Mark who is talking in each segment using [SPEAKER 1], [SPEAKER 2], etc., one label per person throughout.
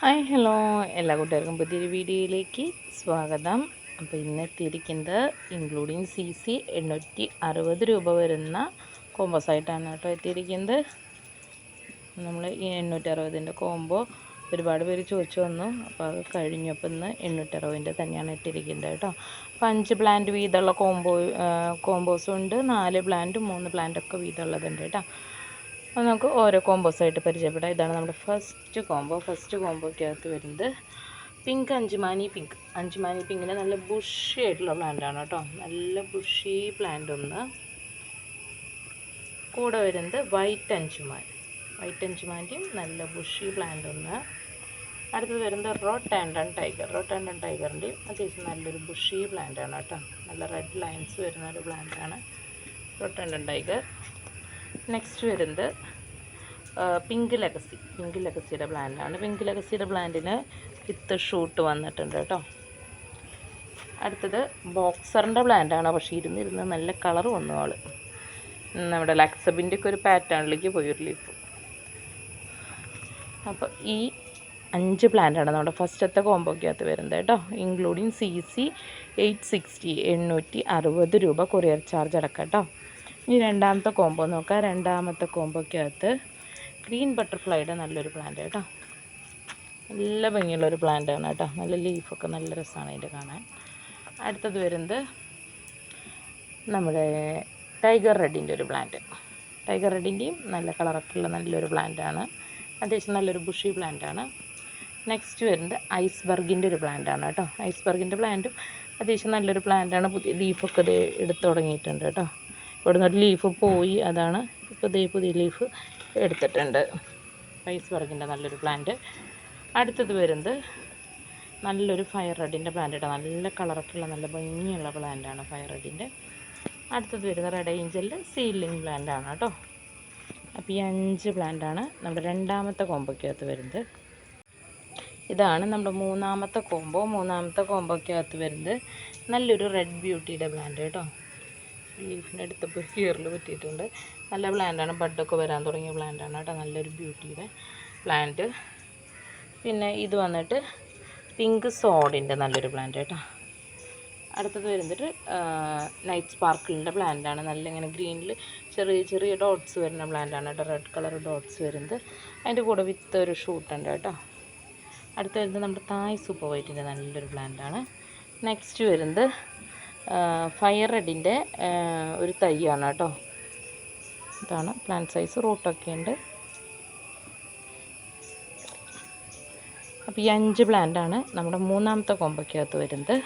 [SPEAKER 1] Hi hello എല്ലാ കൂട്ടുകാർക്കും പുതിയൊരു വീഡിയോയിലേക്ക് സ്വാഗതം. അപ്പോൾ ഇന്ന് എത്തിയിരിക്കുന്നത് ഇൻക്ലൂഡിങ് CC 860 രൂപ വരുന്ന കോമ്പോസായിട്ടാണ് കേട്ടോ എത്തിയിരിക്കുന്നത്. നമ്മൾ ഈ 860ൻ്റെ കോംബോ ഒരുപാട് പേര് ചോദിച്ചു വന്നു. അപ്പോൾ അത് കഴിഞ്ഞപ്പോൾ ഇന്ന് 860ൻ്റെ തന്നെയാണ് ഇട്ടിരിക്കുന്നത് കേട്ടോ. അപ്പോൾ 5 പ്ലാന്റ് വീതമുള്ള കോമ്പോസും ഉണ്ട്, 4 പ്ലാന്റും 3 പ്ലാന്റൊക്കെ വീതമുള്ളതുണ്ട് കേട്ടോ. അപ്പോൾ നമുക്ക് ഓരോ കോമ്പോസായിട്ട് പരിചയപ്പെടാം. ഇതാണ് നമ്മുടെ ഫസ്റ്റ് കോമ്പോയ്ക്കകത്ത് വരുന്നത് പിങ്ക് അഞ്ചുമാനി പിങ്കിന് നല്ല ബുഷി ആയിട്ടുള്ള പ്ലാന്റാണ് കേട്ടോ. നല്ല ബുഷി പ്ലാന്റ് ഒന്ന്. കൂടെ വരുന്നത് വൈറ്റ് അഞ്ചുമാൻ്റെയും നല്ല ബുഷി പ്ലാന്റ് ഒന്ന്. അടുത്തത് വരുന്നത് റോട്ട് ആൻഡ് ടൈഗറിൻ്റെയും അത്യാവശ്യം നല്ലൊരു ബുഷി പ്ലാന്റാണ് കേട്ടോ. നല്ല റെഡ് ലൈൻസ് വരുന്ന ഒരു പ്ലാന്റാണ് റോട്ട് ആൻഡ് ടൈഗർ. നെക്സ്റ്റ് വരുന്നത് പിങ്ക് ലഗസിയുടെ പ്ലാന്റാണ്. പിങ്ക് ലഗസിയുടെ പ്ലാന്റിന് വിത്ത് ഷൂട്ട് വന്നിട്ടുണ്ട് കേട്ടോ. അടുത്തത് ബോക്സറിൻ്റെ പ്ലാന്റാണ്. പക്ഷേ ഇരുന്ന് നല്ല കളർ വന്നു ആൾ. നമ്മുടെ ലക്സബിൻ്റെ ഒക്കെ ഒരു പാറ്റേണിലേക്ക് പോയി ഒരു ലീഫ്. അപ്പോൾ ഈ 5 പ്ലാന്റാണ് നമ്മുടെ ഫസ്റ്റത്തെ കോമ്പോയ്ക്കകത്ത് വരുന്നത് കേട്ടോ. ഇൻക്ലൂഡിങ് CC 860 രൂപ കൊറിയർ ചാർജ് അടക്കാം കേട്ടോ. ഇനി രണ്ടാമത്തെ കോംബോ നോക്കാം. രണ്ടാമത്തെ കോംബോയ്ക്കകത്ത് ഗ്രീൻ ബട്ടർഫ്ലൈയുടെ നല്ലൊരു പ്ലാന്റ് കേട്ടോ. നല്ല ഭംഗിയുള്ളൊരു പ്ലാന്റാണ് കേട്ടോ. നല്ല ലീഫൊക്കെ നല്ല രസമാണ് അതിൻ്റെ കാണാൻ. അടുത്തത് വരുന്നത് നമ്മുടെ ടൈഗർ റെഡിൻ്റെ ഒരു പ്ലാന്റ്. ടൈഗർ റെഡിൻ്റെയും നല്ല കളറൊക്കെയുള്ള നല്ലൊരു പ്ലാന്റാണ്. അത്യാവശ്യം നല്ലൊരു ബുഷി പ്ലാന്റാണ്. നെക്സ്റ്റ് വരുന്നത് ഐസ്ബർഗിൻ്റെ ഒരു പ്ലാന്റാണ് കേട്ടോ. ഐസ്ബർഗിൻ്റെ പ്ലാന്റും അത്യാവശ്യം നല്ലൊരു പ്ലാന്റാണ്. പുതിയ ലീഫൊക്കെ ഇത് എടുത്ത് തുടങ്ങിയിട്ടുണ്ട് കേട്ടോ. ഇവിടെ നിന്നൊരു ലീഫ് പോയി, അതാണ് ഇപ്പോൾ പുതിയ ലീഫ് എടുത്തിട്ടുണ്ട്. ഐസ്ബർഗിൻ്റെ നല്ലൊരു പ്ലാന്റ്. അടുത്തത് വരുന്നത് നല്ലൊരു ഫയർ റെഡിൻ്റെ പ്ലാന്റ് കേട്ടോ. നല്ല കളറൊക്കെയുള്ള നല്ല ഭംഗിയുള്ള പ്ലാന്റാണ് ഫയർ റെഡിൻ്റെ. അടുത്തത് വരുന്നത് റെഡ് ഏഞ്ചലിൻ്റെ സീലിംഗ് പ്ലാന്റാണ് കേട്ടോ. അപ്പോൾ ഈ 5 പ്ലാന്റാണ് നമ്മുടെ രണ്ടാമത്തെ കോമ്പോയ്ക്കകത്ത് വരുന്നത്. ഇതാണ് നമ്മുടെ മൂന്നാമത്തെ കോമ്പോയ്ക്കകത്ത് വരുന്നത് നല്ലൊരു റെഡ് ബ്യൂട്ടിയുടെ പ്ലാന്റ് കേട്ടോ. ലീഫിൻ്റെ അടുത്തപ്പോൾ കീറിൽ പറ്റിയിട്ടുണ്ട്. നല്ല പ്ലാന്റാണ്. ബഡൊക്കെ വരാൻ തുടങ്ങിയ പ്ലാന്റാണ് കേട്ടോ. നല്ലൊരു ബ്യൂട്ടിയുടെ പ്ലാന്റ്. പിന്നെ ഇത് വന്നിട്ട് പിങ്ക് സോഡിൻ്റെ നല്ലൊരു പ്ലാന്റ് കേട്ടോ. അടുത്തത് വരുന്നിട്ട് നൈറ്റ് സ്പാർക്കിളിൻ്റെ പ്ലാന്റാണ്. നല്ല ഇങ്ങനെ ഗ്രീനിൽ ചെറിയ ഡോട്ട്സ് വരുന്ന പ്ലാന്റാണ് കേട്ടോ. റെഡ് കളർ ഡോട്ട്സ് വരുന്നത്. അതിൻ്റെ കൂടെ വിത്ത് ഒരു ഷൂട്ടുണ്ട് കേട്ടോ. അടുത്ത് വരുന്നത് നമ്മുടെ തായ് സൂപ്പർ വൈറ്റിൻ്റെ നല്ലൊരു പ്ലാന്റാണ്. നെക്സ്റ്റ് വരുന്നത് ഫയർ റെഡിൻ്റെ ഒരു തൈയാണ് കേട്ടോ. ഇതാണ് പ്ലാന്റ് സൈസ്. റൂട്ടൊക്കെ ഉണ്ട്. അപ്പോൾ ഈ 5 പ്ലാന്റാണ് നമ്മുടെ മൂന്നാമത്തെ കോമ്പോയ്ക്കകത്ത് വരുന്നത്.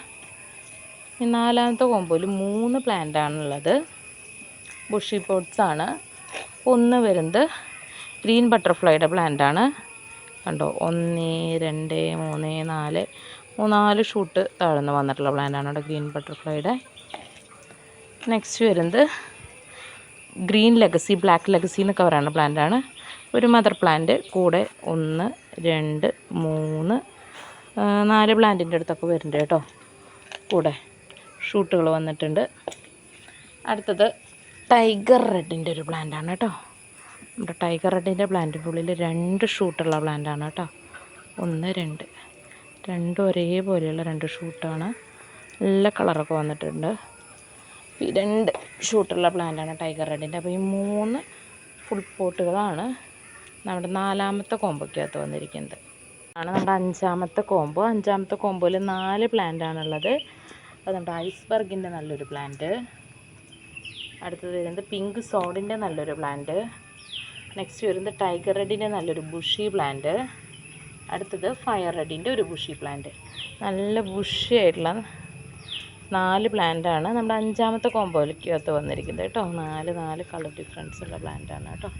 [SPEAKER 1] ഈ നാലാമത്തെ കോമ്പോയിൽ 3 പ്ലാന്റാണുള്ളത്. ബുഷി പോട്ട്സാണ്. ഒന്ന് വരുന്നത് ഗ്രീൻ ബട്ടർഫ്ലൈയുടെ പ്ലാന്റാണ് കണ്ടോ. 1 2 3 4 ഷൂട്ട് താഴ്ന്ന് വന്നിട്ടുള്ള പ്ലാന്റാണ് കേട്ടോ ഗ്രീൻ ബട്ടർഫ്ലൈയുടെ. നെക്സ്റ്റ് വരുന്നത് ഗ്രീൻ ലെഗസി ബ്ലാക്ക് ലെഗസി എന്നൊക്കെ പറയുന്ന പ്ലാന്റാണ്. ഒരു മദർ പ്ലാന്റ് കൂടെ 1 2 3 4 പ്ലാന്റിൻ്റെ അടുത്തൊക്കെ വരുന്നുണ്ട് കേട്ടോ. കൂടെ ഷൂട്ടുകൾ വന്നിട്ടുണ്ട്. അടുത്തത് ടൈഗർ റെഡിൻ്റെ ഒരു പ്ലാന്റാണ് കേട്ടോ. നമ്മുടെ ടൈഗർ റെഡിൻ്റെ പ്ലാന്റിൻ്റെ ഉള്ളിൽ 2 ഷൂട്ടുള്ള പ്ലാന്റാണ് കേട്ടോ. 1 2 രണ്ടും ഒരേപോലെയുള്ള 2 ഷൂട്ടാണ്. നല്ല കളറൊക്കെ വന്നിട്ടുണ്ട്. ഈ 2 ഷൂട്ടുള്ള പ്ലാന്റാണ് ടൈഗർ റെഡിൻ്റെ. അപ്പോൾ ഈ 3 ഫുൾ പോട്ടുകളാണ് നമ്മുടെ നാലാമത്തെ കോമ്പോയ്ക്കകത്ത് വന്നിരിക്കുന്നത്. ആണ് നമ്മുടെ അഞ്ചാമത്തെ കോമ്പോയിൽ 4 പ്ലാന്റാണുള്ളത്. അത് നമ്മുടെ ഐസ്ബർഗിൻ്റെ നല്ലൊരു പ്ലാന്റ്. അടുത്തത് വരുന്നത് പിങ്ക് സോഡിൻ്റെ നല്ലൊരു പ്ലാന്റ്. നെക്സ്റ്റ് വരുന്നത് ടൈഗർ റെഡിൻ്റെ നല്ലൊരു ബുഷി പ്ലാന്റ്. അടുത്തത് ഫയർ റെഡിൻ്റെ ഒരു ബുഷി പ്ലാന്റ്. നല്ല ബുഷി ആയിട്ടുള്ള 4 പ്ലാന്റാണ് നമ്മുടെ അഞ്ചാമത്തെ കോമ്പോയിലേക്കകത്ത് വന്നിരിക്കുന്നത് കേട്ടോ. 4 കളർ ഡിഫറൻസ് ഉള്ള പ്ലാന്റാണ് കേട്ടോ.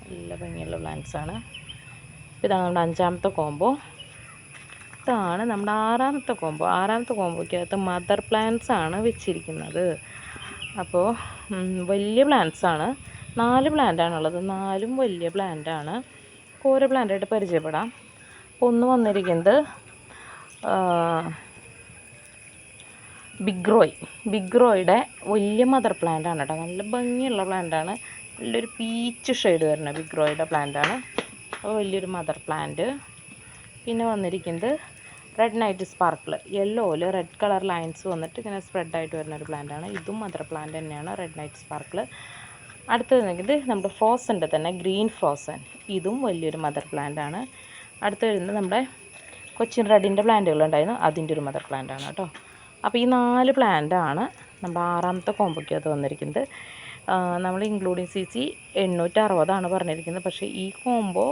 [SPEAKER 1] നല്ല ഭംഗിയുള്ള പ്ലാന്റ്സാണ്. ഇതാണ് നമ്മുടെ അഞ്ചാമത്തെ കോമ്പോ. ഇതാണ് നമ്മുടെ ആറാമത്തെ കോമ്പോയ്ക്കകത്ത് മദർ പ്ലാന്റ്സ് ആണ് വെച്ചിരിക്കുന്നത്. അപ്പോൾ വലിയ പ്ലാന്റ്സാണ്. 4 പ്ലാന്റാണുള്ളത്. 4ഉം വലിയ പ്ലാന്റാണ്. ഓരോ പ്ലാന്റായിട്ട് പരിചയപ്പെടാം. ഒന്ന് വന്നിരിക്കുന്നത് ബിഗ് റോയുടെ വലിയ മദർ പ്ലാന്റാണ് കേട്ടോ. നല്ല ഭംഗിയുള്ള പ്ലാന്റാണ്. നല്ലൊരു പീച്ച് ഷെയ്ഡ് വരുന്ന ബിഗ് റോയുടെ പ്ലാന്റാണ്. അപ്പോൾ വലിയൊരു മദർ പ്ലാന്റ്. പിന്നെ വന്നിരിക്കുന്നത് റെഡ് നൈറ്റ് സ്പാർക്കിൾ, യെല്ലോയിൽ റെഡ് കളർ ലൈൻസ് വന്നിട്ട് ഇങ്ങനെ സ്പ്രെഡായിട്ട് വരുന്നൊരു പ്ലാന്റാണ്. ഇതും മദർ പ്ലാന്റ് തന്നെയാണ്, റെഡ് നൈറ്റ് സ്പാർക്കിൾ. അടുത്തത് വന്നിട്ട് നമ്മുടെ ഫ്രോസൻ്റെ തന്നെ ഗ്രീൻ ഫ്രോസൻ, ഇതും വലിയൊരു മദർ പ്ലാന്റാണ്. അടുത്ത് വരുന്നത് നമ്മുടെ കൊച്ചിൻ റെഡിൻ്റെ പ്ലാന്റുകളുണ്ടായിരുന്നു, അതിൻ്റെ ഒരു മദർ പ്ലാന്റാണ് കേട്ടോ. അപ്പോൾ ഈ 4 പ്ലാന്റാണ് നമ്മുടെ 6ാമത്തെ കോമ്പോയ്ക്കകത്ത് വന്നിരിക്കുന്നത്. നമ്മൾ ഇൻക്ലൂഡിങ് CC 860 പറഞ്ഞിരിക്കുന്നത്. പക്ഷേ ഈ കോംബോ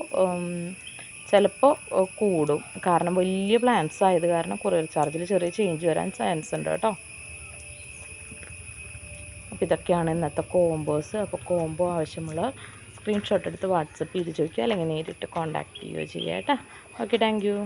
[SPEAKER 1] ചിലപ്പോൾ കൂടും, കാരണം വലിയ പ്ലാന്റ്സ് ആയത് കാരണം കൊറിയർ ചാർജിൽ ചെറിയ ചേഞ്ച് വരാൻ ചാൻസ് ഉണ്ട് കേട്ടോ. അപ്പോൾ ഇതൊക്കെയാണ് ഇന്നത്തെ കോംബോസ്. അപ്പോൾ കോംബോ ആവശ്യമുള്ള സ്ക്രീൻഷോട്ട് എടുത്ത് വാട്സപ്പ് ചെയ്ത് ചോദിക്കുക, അല്ലെങ്കിൽ നേരിട്ട് കോൺടാക്റ്റ് ചെയ്യുകയോ ചെയ്യുക കേട്ടോ. Okay, thank you.